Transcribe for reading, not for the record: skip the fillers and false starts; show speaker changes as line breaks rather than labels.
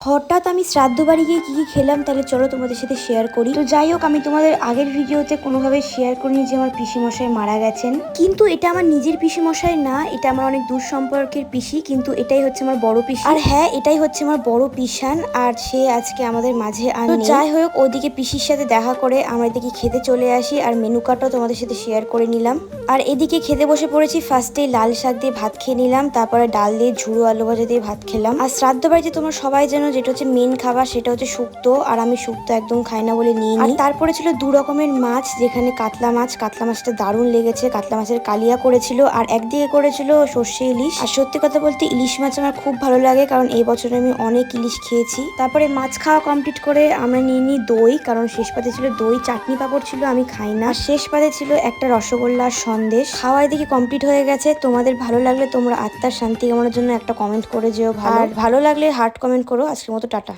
হঠাৎ আমি শ্রাদ্ধ বাড়ি গিয়ে কি খেলাম তাহলে চলো তোমাদের সাথে শেয়ার করি। তো যাই হোক, আমি তোমাদের আগের ভিডিওতে কোনোভাবে শেয়ার করিনি যে আমার পিসি মশাই মারা গেছেন, কিন্তু এটা আমার নিজের পিসি মশাই না, এটা আমার অনেক দূর সম্পর্কের পিসি, কিন্তু এটাই হচ্ছে আমার বড় পিসি। আর হ্যাঁ, এটাই হচ্ছে আমার বড় পিসান, আর সে আজকে আমাদের মাঝে আর নেই। যাই হোক, ওদিকে পিসির সাথে দেখা করে আমরা এদিকে খেতে চলে আসি, আর মেনু কার্ডটাও তোমাদের সাথে শেয়ার করে নিলাম। আর এদিকে খেতে বসে পড়েছি। ফার্স্টে লাল শাক দিয়ে ভাত খেয়ে নিলাম, তারপরে ডাল দিয়ে ঝুড়ো আলু ভাজা দিয়ে ভাত খেলাম। আর শ্রাদ্ধ বাড়িতে তোমরা সবাই জানো যেটা হচ্ছে মেন খাবার, সেটা হচ্ছে শুক্তো, আর আমি শুক্তো একদম খাই না বলে নিই। আর তারপরে ছিল দু রকমের মাছ, যেখানে কাতলা মাছটা দারুণ লেগেছে, কাতলা মাছের কালিয়া করেছিল, আর একদিকে করেছিল সর্ষে ইলিশ। আর সত্যি কথা বলতে ইলিশ মাছ আমার খুব ভালো লাগে, কারণ এই বছরে আমি অনেক ইলিশ খেয়েছি। তারপরে মাছ খাওয়া কমপ্লিট করে আমরা নিয়ে নিই দই, কারণ শেষ পাতে ছিল দই, চাটনি পাপড় ছিল, আমি খাই না। আর শেষ পাতে ছিল একটা রসগোল্লা আর সন্দেশ। খাওয়া এদিকে কমপ্লিট হয়ে গেছে। তোমাদের ভালো লাগলে তোমরা আত্মার শান্তি কামনার জন্য একটা কমেন্ট করে যেও, আর ভালো লাগলে হার্ট কমেন্ট করো। আজকের মতো টাটা।